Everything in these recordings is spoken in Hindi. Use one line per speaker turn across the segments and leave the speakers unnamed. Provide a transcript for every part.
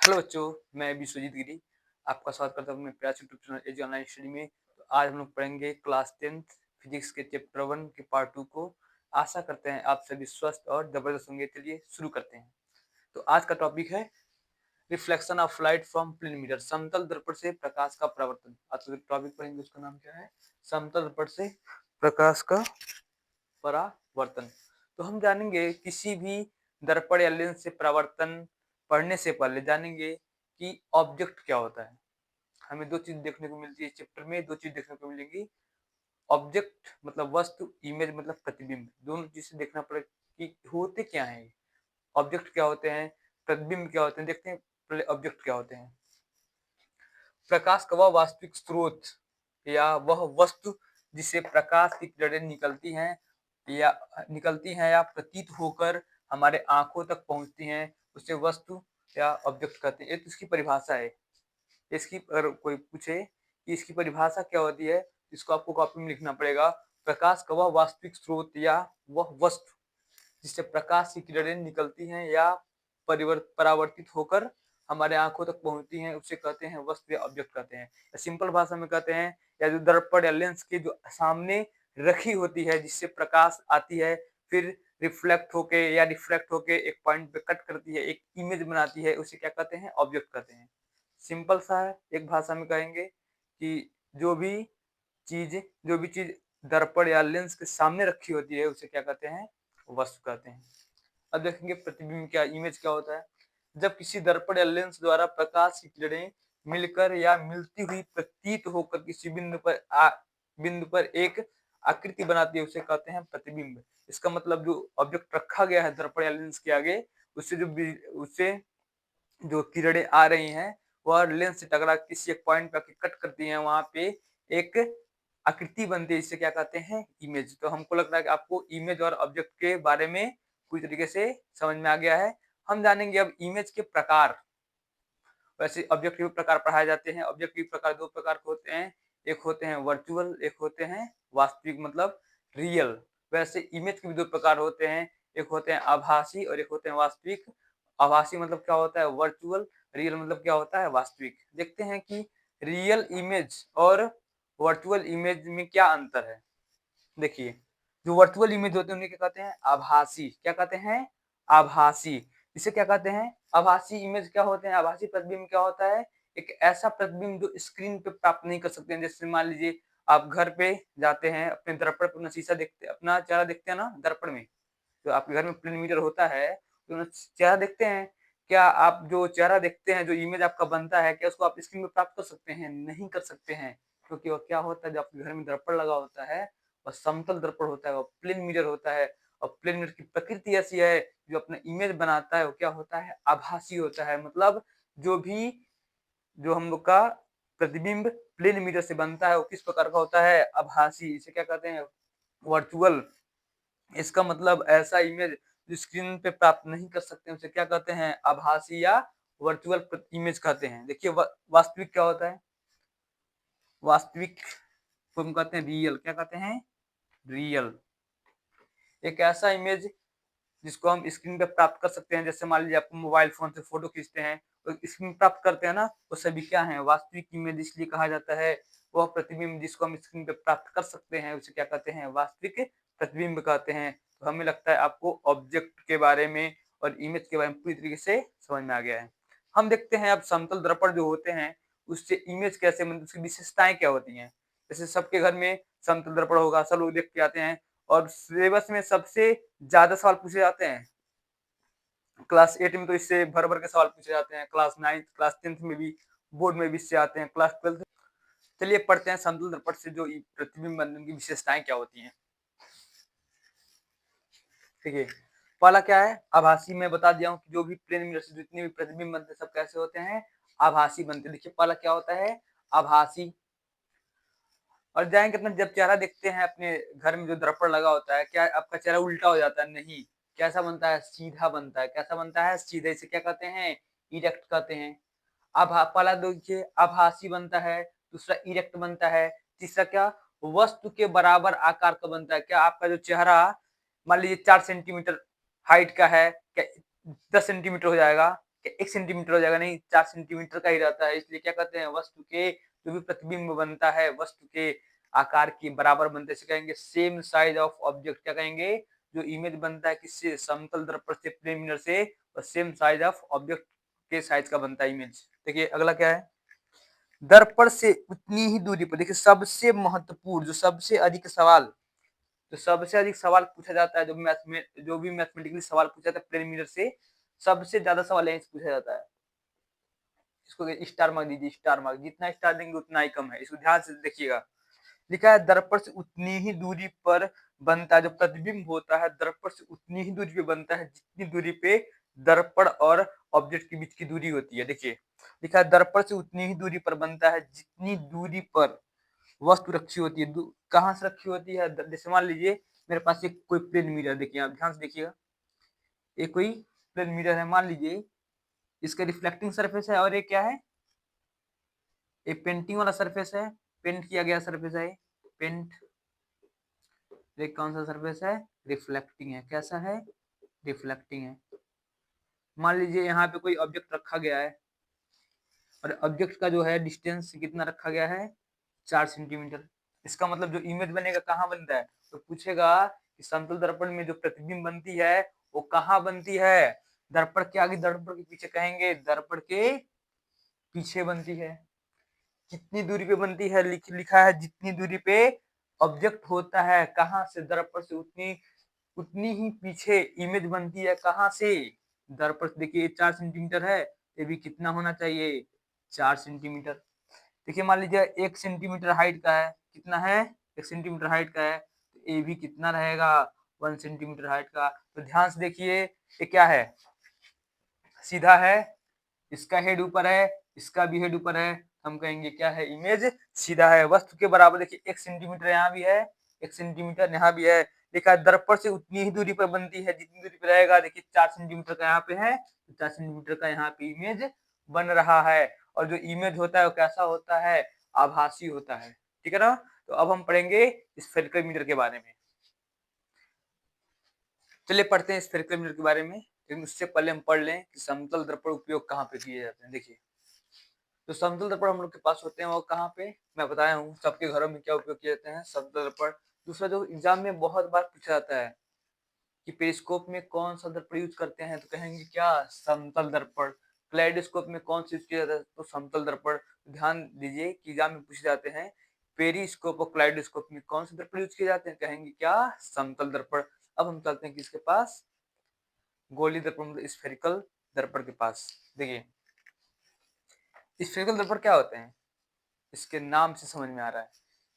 हेलो बच्चों, मैं विश्वजीत गिरी आपका स्वागत करता हूँ अपने प्यारे यूट्यूब चैनल एजी ऑनलाइन स्टडी में। तो आज हम लोग पढ़ेंगे क्लास 10th फिजिक्स के चैप्टर 1 के पार्ट 2 को। आशा करते हैं आप सभी स्वस्थ और जबरदस्त होंगे। चलिए शुरू करते हैं। तो आज का टॉपिक है reflection of light from plane mirror, समतल दर्पण से प्रकाश का परावर्तन। आज का टॉपिक पढ़ेंगे, उसका नाम क्या है? समतल दर्पण से प्रकाश का परावर्तन। तो हम जानेंगे किसी भी दर्पण या लेंस से परावर्तन पढ़ने से पहले जानेंगे कि ऑब्जेक्ट क्या होता है। हमें दो चीज देखने को मिलती है इस चैप्टर में, दो चीज देखने को मिलेंगी। ऑब्जेक्ट मतलब वस्तु, इमेज मतलब प्रतिबिंब। दोनों चीज से देखना पड़ेगा कि होते क्या है, ऑब्जेक्ट क्या होते हैं, प्रतिबिंब क्या होते हैं। देखते हैं पहले ऑब्जेक्ट क्या होते हैं। प्रकाश का वह वास्तविक स्रोत या वह वस्तु जिससे प्रकाश की किरणें निकलती हैं या प्रतीत होकर हमारे आंखों तक पहुंचती हैं, उसे वस्तु या ऑब्जेक्ट कहते हैं। ये तो इसकी परिभाषा है। इसकी अगर कोई पूछे कि इसकी परिभाषा क्या होती है, इसको आपको कॉपी में लिखना पड़ेगा। प्रकाश का वह वास्तविक स्रोत या वह वस्तु जिससे प्रकाश की किरणें निकलती हैं या परावर्तित होकर हमारे आंखों तक पहुंचती हैं, उसे कहते हैं वस्तु या ऑब्जेक्ट कहते हैं। सिंपल भाषा में कहते हैं, या जो दर्पण या लेंस के जो सामने रखी होती है जिससे प्रकाश आती है, फिर रिफ्लेक्ट होके या रिफ्रैक्ट होके एक पॉइंट पे कट करती है, एक इमेज बनाती है, उसे क्या कहते हैं? ऑब्जेक्ट कहते हैं। सिंपल सा है, एक भाषा में कहेंगे कि जो भी चीज दर्पण या लेंस के सामने रखी होती है उसे क्या कहते हैं? वस्तु कहते हैं। अब देखेंगे प्रतिबिंब क्या, इमेज क्या होता है। जब किसी दर्पण या लेंस द्वारा प्रकाश की किरणें मिलकर या मिलती हुई प्रतीत होकर किसी बिंदु पर एक आकृति बनाती है, उसे कहते हैं प्रतिबिंब। इसका मतलब जो ऑब्जेक्ट रखा गया है दर्पण या लेंस के आगे, उससे जो किरणें आ रही हैं वह लेंस से टकरा किसी एक पॉइंट पे कट करती हैं, वहां पे एक आकृति बनती है, इसे क्या कहते हैं? इमेज। तो हमको लग रहा है कि आपको इमेज और ऑब्जेक्ट के बारे में पूरी तरीके से समझ में आ गया है। हम जानेंगे अब इमेज के प्रकार। वैसे ऑब्जेक्ट के भी प्रकार पढ़ाए जाते हैं। ऑब्जेक्ट के प्रकार दो प्रकार के होते हैं, एक होते हैं वर्चुअल, एक होते हैं वास्तविक मतलब रियल। वैसे इमेज के भी दो प्रकार होते हैं, एक होते हैं आभासी और एक होते हैं वास्तविक। आभासी मतलब क्या होता है? वर्चुअल। रियल मतलब क्या होता है? वास्तविक। देखते हैं कि रियल इमेज और वर्चुअल इमेज में क्या अंतर है। देखिए, जो वर्चुअल इमेज होते हैं उन्हें क्या कहते हैं? आभासी। क्या कहते हैं? आभासी। इसे क्या कहते हैं? आभासी इमेज क्या होते हैं? आभासी प्रतिबिंब क्या होता है? एक ऐसा प्रतिबिंब जो स्क्रीन पे प्राप्त नहीं कर सकते हैं। जैसे मान लीजिए आप घर पे जाते हैं, अपने दर्पण पे अपना शीशा देखते, अपना चेहरा देखते हैं ना दर्पण में। तो आपके घर में प्लेन मीटर होता है, तो चेहरा देखते हैं। क्या आप जो चेहरा देखते हैं, जो इमेज आपका बनता है, क्या उसको आप स्क्रीन में प्राप्त कर सकते हैं? नहीं कर सकते हैं, क्योंकि वो क्या होता है, जो आपके घर में दर्पण लगा होता है वह समतल दर्पण होता है, वह प्लेन मिरर होता है। और प्लेन मिरर की प्रकृति ऐसी है, जो अपना इमेज बनाता है वो क्या होता है? आभासी होता है। मतलब जो हम लोग का प्रतिबिंब प्लेन मिरर से बनता है वो किस प्रकार का होता है? आभासी। इसे क्या कहते हैं? वर्चुअल। इसका मतलब ऐसा इमेज जो स्क्रीन पे प्राप्त नहीं कर सकते उसे क्या कहते हैं? आभासी या वर्चुअल इमेज कहते हैं। देखिए वास्तविक क्या होता है? वास्तविक को हम कहते हैं रियल। क्या कहते हैं? रियल। एक ऐसा इमेज जिसको हम स्क्रीन पे प्राप्त कर सकते हैं। जैसे मान लीजिए आप मोबाइल फोन से फोटो खींचते हैं तो स्क्रीन प्राप्त करते हैं ना, वो सभी क्या है? वास्तविक इमेज। इसलिए कहा जाता है वह प्रतिबिंब जिसको हम स्क्रीन पे प्राप्त कर सकते हैं उसे क्या कहते हैं? वास्तविक प्रतिबिंब कहते हैं। तो हमें लगता है आपको ऑब्जेक्ट के बारे में और इमेज के बारे में पूरी तरीके से समझ में आ गया है। हम देखते हैं अब समतल दर्पण जो होते हैं उससे इमेज कैसे, मतलब उसकी विशेषताएं क्या होती हैं। जैसे सबके घर में समतल दर्पण होगा, सब लोग देख के आते हैं, और सिलेबस में सबसे ज्यादा सवाल पूछे जाते हैं। क्लास 8 में तो इससे भर भर के सवाल पूछे जाते हैं, क्लास 9 क्लास 10 में भी, बोर्ड में भी इससे आते हैं, क्लास 12। चलिए पढ़ते हैं समतल दर्पण से जो प्रतिबिंब बनने की विशेषताएं क्या होती हैं। ठीक है, पहला क्या है? आभासी। मैं बता दिया हूँ कि जो भी प्लेन मिरर से जितने भी प्रतिबिंब बनते हैं सब कैसे होते हैं? आभासी बनते हैं। देखिए पहला क्या होता है? आभासी। और जाएंगे अपना जब चेहरा देखते हैं अपने घर में जो दर्पण लगा होता है, क्या आपका चेहरा उल्टा हो जाता है? नहीं। कैसा बनता है? सीधा बनता है। कैसा बनता है? सीधा। इसे क्या कहते हैं? इरेक्ट कहते हैं। पहला देखिए आभासी बनता है, दूसरा इरेक्ट बनता है, तीसरा क्या? वस्तु के बराबर आकार का बनता है। क्या आपका जो चेहरा मान लीजिए 4 सेंटीमीटर हाइट का है, क्या 10 सेंटीमीटर हो जाएगा? 1 सेंटीमीटर हो जाएगा, नहीं 4 सेंटीमीटर का ही रहता है। इसलिए क्या कहते हैं, वस्तु के जो भी प्रतिबिंब बनता है वस्तु के आकार के बराबर बनते हैं, इसे कहेंगे सेम साइज ऑफ ऑब्जेक्ट। क्या कहेंगे, जो इमेज बनता है किससे, समतल दर्पण से, प्लेन मिरर से, और सेम साइज ऑफ ऑब्जेक्ट के साइज का बनता है इमेज। देखिए अगला क्या है, दर्पण से उतनी ही दूरी पर, देखिए सबसे महत्वपूर्ण, जो सबसे अधिक सवाल पूछा जाता है, जो भी मैथमेटिकली सवाल पूछा जाता है प्लेन मिरर से, सबसे ज्यादा सवाल यहीं से पूछा जाता है। इसको स्टार मार्क दीजिए, स्टार मार्क, जितना स्टार देंगे उतना ही कम है, इसको ध्यान से देखिएगा। लिखा है दर्पण से उतनी ही दूरी पर बनता है, जो प्रतिबिंब होता है दर्पण से उतनी ही दूरी पे बनता है जितनी दूरी पे दर्पण और ऑब्जेक्ट के बीच की दूरी होती है। देखिए लिखा है दर्पण से उतनी ही दूरी पर बनता है जितनी दूरी पर वस्तु रखी होती है। कहाँ से रखी होती है, जैसे मान लीजिए मेरे पास एक कोई प्लेन मिरर, देखिए आप ध्यान से देखिएगा, एक कोई प्लेन मिरर है, मान लीजिए इसका रिफ्लेक्टिंग सरफेस है, और ये क्या है, ये पेंटिंग वाला सरफेस है, पेंट किया गया सरफेस है, पेंट। ये कौन सा सरफेस है, रिफ्लेक्टिंग है। कैसा है, रिफ्लेक्टिंग है। मान लीजिए यहाँ पे कोई ऑब्जेक्ट रखा गया है, और ऑब्जेक्ट का जो है डिस्टेंस कितना रखा गया है, 4 सेंटीमीटर। इसका मतलब जो इमेज बनेगा कहाँ बनता है, तो पूछेगा कि समतल दर्पण में जो प्रतिबिंब बनती है वो कहाँ बनती है, दर्पण के आगे, दर्पण के पीछे, कहेंगे दर्पण के पीछे बनती है। कितनी दूरी पे बनती है, लिखा है जितनी दूरी पे ऑब्जेक्ट होता है, कहाँ से, दर्पण से, उतनी उतनी ही पीछे इमेज बनती है। कहाँ से, दर्पण से। देखिए 4 सेंटीमीटर है, ये भी कितना होना चाहिए, 4 सेंटीमीटर। देखिए मान लीजिए 1 सेंटीमीटर हाइट का है, कितना है, 1 सेंटीमीटर हाइट का है, तो ये भी कितना रहेगा, 1 सेंटीमीटर हाइट का। तो ध्यान से देखिए ये क्या है, सीधा है, इसका हेड ऊपर है, इसका भी हेड ऊपर है, हम कहेंगे क्या है, इमेज सीधा है, वस्तु के बराबर। देखिए 1 सेंटीमीटर यहाँ भी है, 1 सेंटीमीटर यहाँ भी है। लिखा है दर्पण से उतनी ही दूरी पर बनती है जितनी दूरी पर रहेगा। देखिए 4 सेंटीमीटर का यहाँ पे है, 4 सेंटीमीटर का यहाँ पे इमेज बन रहा है। और जो इमेज होता है वो कैसा होता है, आभासी होता है। ठीक है ना। तो अब हम पढ़ेंगे स्फेरिकल मीटर के बारे में। चलिए पढ़ते हैं स्फेरिकल मीटर के बारे में, लेकिन उससे पहले हम पढ़ लें कि समतल दर्पण उपयोग कहाँ पे किए जाते हैं। देखिए तो समतल दर्पण हम लोग के पास होते हैं वो कहाँ पे, मैं बताया हूँ सबके घरों में क्या उपयोग किए जाते हैं, समतल दर्पण। दूसरा जो एग्जाम में बहुत बार पूछा जाता है कि पेरिस्कोप में कौन सा दर्पण यूज करते हैं, तो कहेंगे क्या, समतल दर्पण। क्लेडोस्कोप में कौन सा यूज किया जाता है, तो समतल दर्पण। ध्यान दीजिए कि एग्जाम में पूछे जाते हैं पेरिस्कोप और क्लेडोस्कोप में कौन से दर्पण यूज किए जाते हैं, कहेंगे क्या, समतल दर्पण। अब हम चलते हैं किसके पास, गोली दर्पण, स्फेरिकल दर्पण के पास। देखिए स्फेरिकल दर्पण क्या होते हैं, इसके नाम से समझ में आ रहा है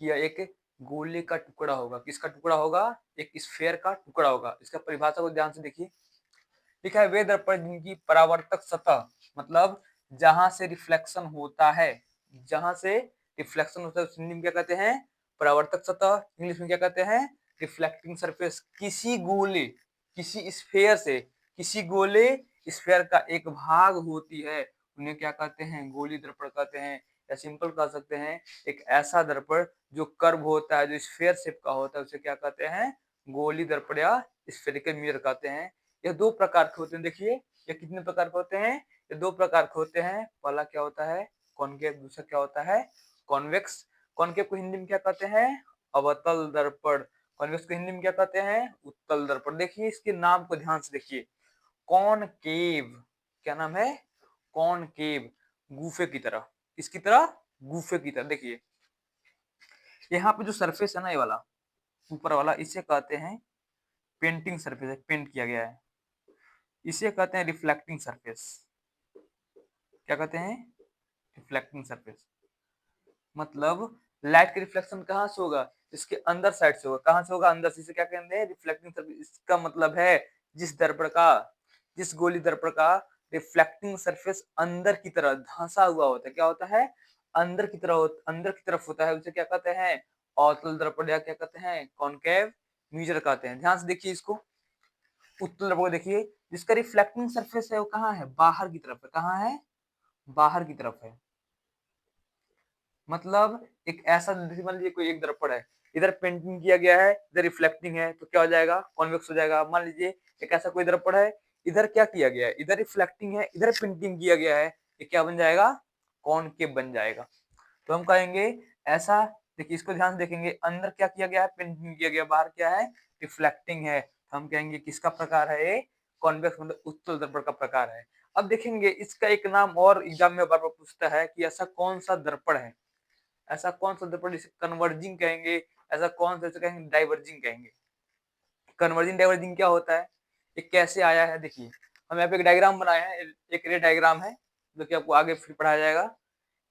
कि यह एक गोले का टुकड़ा होगा। किसका टुकड़ा होगा, एक स्फेयर का टुकड़ा होगा। इसका परिभाषा को ध्यान से देखिए, लिखा है वे दर्पण जिनकी परावर्तक सतह, मतलब जहां से रिफ्लेक्शन होता है, जहां से रिफ्लेक्शन होता है उस हिंदी में क्या कहते हैं, परावर्तक सतह। इंग्लिश में क्या कहते हैं, रिफ्लेक्टिंग सरफेस। किसी गोले, किसी स्फेयर से, किसी गोले स्फेयर का एक भाग होती है, उन्हें क्या कहते हैं, गोली दर्पण कहते हैं। या सिंपल कह सकते हैं एक ऐसा दर्पण जो कर्व होता है, जो स्फेयर शेप का होता है, उसे क्या कहते हैं, गोली दर्पण या स्फेरिकल मिरर कहते हैं। ये दो प्रकार के होते हैं। देखिए ये कितने प्रकार के होते हैं, ये दो प्रकार के होते हैं। पहला क्या होता है, कॉनकेव, दूसरा क्या होता है, कॉन्वेक्स। कॉनकेव को हिंदी में क्या कहते हैं, अवतल दर्पण। कॉन्वेक्स को हिंदी में क्या कहते हैं, उत्तल दर्पण। देखिए इसके नाम को ध्यान से देखिए, कॉनकेव, क्या नाम है, कॉनकेव, गूफे की तरह। किसकी तरह, गूफे की तरह। देखिए यहाँ पे जो सरफेस है ना, ये वाला ऊपर वाला, इसे कहते हैं पेंटिंग सरफेस है, पेंट किया गया है। इसे कहते हैं रिफ्लेक्टिंग सरफेस। क्या कहते हैं, रिफ्लेक्टिंग सरफेस। मतलब लाइट का रिफ्लेक्शन कहाँ से होगा, इसके अंदर साइड से होगा। कहाँ से होगा, अंदर से। इसे क्या कहते हैं, रिफ्लेक्टिंग सरफेस। इसका मतलब है जिस दर्पण का, जिस गोली दर्पण का रिफ्लेक्टिंग सरफेस अंदर की तरह धंसा हुआ होता है, क्या होता है, अंदर की तरह, अंदर की तरफ होता है, उसे क्या कहते हैं, अवतल दर्पण, या क्या कहते हैं, कॉनकेव मिरर कहते हैं। ध्यान से देखिए इसको, उत्तल दर्पण को देखिए, जिसका रिफ्लेक्टिंग सरफेस है वो कहाँ है, बाहर की तरफ है। कहाँ है, बाहर की तरफ है। मतलब एक ऐसा, मान लीजिए कोई एक दर्पण है, इधर पेंटिंग किया गया है, इधर रिफ्लेक्टिंग है, तो क्या हो जाएगा, कॉन्वेक्स हो जाएगा। मान लीजिए एक ऐसा कोई दर्पण है, इधर क्या किया गया है, इधर रिफ्लेक्टिंग है, इधर प्रिंटिंग किया गया है, ये क्या बन जाएगा, कॉनकेव बन जाएगा। तो हम कहेंगे ऐसा, देखिए इसको ध्यान से देखेंगे, अंदर क्या किया गया है, प्रिंटिंग किया गया, बाहर क्या है, रिफ्लेक्टिंग है। तो हम कहेंगे किसका प्रकार है ये, कॉन्वेक्स मतलब उत्तल दर्पण का प्रकार है। अब देखेंगे इसका एक नाम और एग्जाम में बार बार पूछता है कि ऐसा कौन सा दर्पण है, ऐसा कौन सा दर्पण जिसे कन्वर्जिंग कहेंगे, ऐसा कौन सा कहेंगे डाइवर्जिंग कहेंगे। कन्वर्जिंग डाइवर्जिंग क्या होता है, ये कैसे आया है, देखिए हम यहाँ पे एक डायग्राम बनाए हैं, एक रे डायग्राम है जो कि आपको आगे फिर पढ़ाया जाएगा।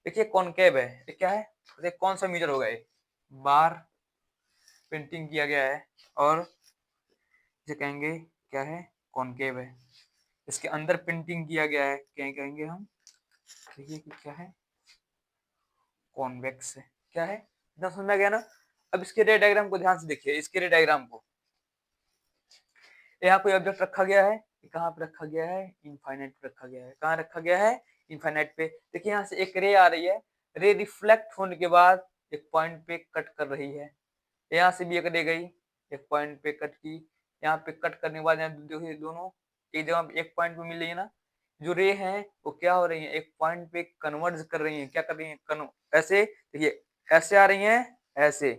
देखिए कॉनकेव है, ये क्या है, तो कौन सा मीटर होगा ये, बार पेंटिंग किया गया है और इसे कहेंगे क्या है, कॉनकेव है। इसके अंदर पेंटिंग किया गया है, क्या कहेंगे हम, देखिए क्या है, कॉन्वेक्स है, क्या है, इतना समझ में गया ना। अब इसके रे डायग्राम को ध्यान से देखिए, इसके रे डायग्राम को, यहाँ कोई ऑब्जेक्ट रखा गया है, कहाँ पे रखा गया है, इनफाइनाइट पे रखा गया है, कहाँ रखा गया है, इनफाइनाइट पे। देखिए यहाँ से एक रे आ रही है, रे रिफ्लेक्ट होने के बाद एक पॉइंट पे कट कर रही है, यहाँ से भी एक रे गई, एक पॉइंट पे कट की, यहाँ पे कट करने के बाद यहाँ देखिए दोनों एक जगह एक पॉइंट पे मिल रही है ना, जो रे है वो क्या हो रही है, एक पॉइंट पे कन्वर्ज कर रही है, क्या कर रही है, ऐसे देखिए, ऐसे आ रही है, ऐसे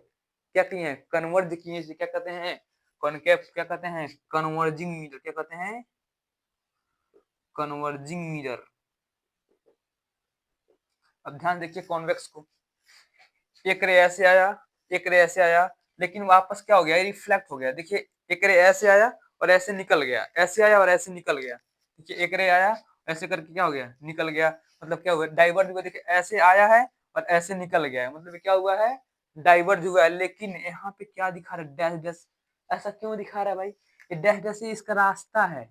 क्या की है, कन्वर्ज की है, क्या कहते हैं, कॉनकेव, क्या कहते हैं, कन्वर्जिंग मिरर, क्या कहते हैं, कन्वर्जिंग मिरर। अब ध्यान देखिए कॉन्वेक्स को, एक रे ऐसे आया, एक रे ऐसे आया, लेकिन वापस क्या हो गया, रिफ्लेक्ट हो गया। देखिए एक रे ऐसे आया और ऐसे निकल गया, ऐसे आया और ऐसे निकल गया। देखिए एक रे आया, ऐसे करके क्या हो गया, निकल गया, मतलब क्या हुआ, डाइवर्ज हुआ। देखिए ऐसे आया है और ऐसे निकल गया है, मतलब क्या हुआ है, डाइवर्ज हुआ है। लेकिन यहाँ पे क्या दिखा रहा है, डैश डैश, ऐसा क्यों दिखा रहा है भाई, ये डैश डैश इसका रास्ता है,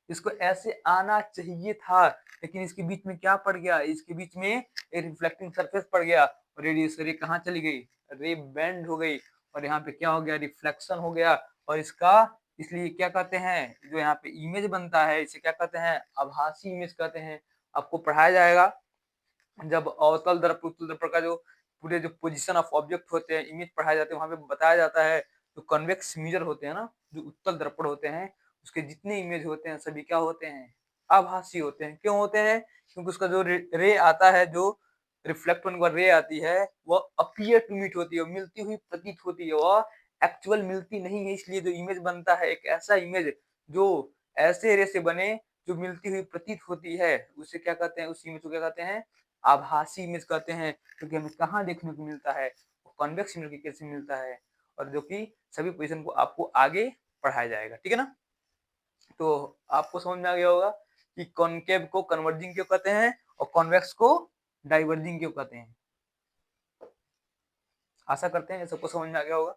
इसको ऐसे आना चाहिए था, लेकिन इसके बीच में क्या पड़ गया, इसके बीच में एक रिफ्लेक्टिंग सरफेस पड़ गया और रे कहाँ चली गई, रे बेंड हो गई और यहाँ पे क्या हो गया, रिफ्लेक्शन हो गया। और इसका इसलिए क्या कहते हैं, जो यहाँ पे इमेज बनता है इसे क्या कहते हैं, आभासी इमेज कहते हैं। आपको पढ़ाया जाएगा जब अवतल दर्पण उत्तल दर्पण का जो पूरे जो पोजीशन ऑफ ऑब्जेक्ट होते हैं, इमेज पढ़ाए जाते हैं, वहां पे बताया जाता है जो कन्वेक्स मिरर होते हैं ना, जो उत्तल दर्पण होते हैं, उसके जितने इमेज होते हैं सभी क्या होते हैं, आभासी होते हैं। क्यों होते हैं, क्योंकि उसका जो रे आता है, जो रिफ्लेक्ट होने के बाद रे आती है, वह अपीयर टू मीट होती है, मिलती हुई प्रतीत होती है, वह एक्चुअल मिलती नहीं है। इसलिए जो इमेज बनता है, एक ऐसा इमेज जो ऐसे रे से बने, जो मिलती हुई प्रतीत होती है, उसे क्या कहते हैं, उस इमेज को क्या कहते हैं, आभासी इमेज कहते हैं। क्योंकि हमें कहाँ देखने को मिलता है, कॉन्वेक्स मिरर के केस में मिलता है, और जो कि सभी पोजीशन को आपको आगे पढ़ाया जाएगा, ठीक है ना। तो आपको समझ में आ गया होगा कि कॉनकेव को कन्वर्जिंग क्यों कहते हैं और कॉन्वेक्स को डाइवर्जिंग क्यों कहते हैं। आशा करते हैं सबको समझ में आ गया होगा।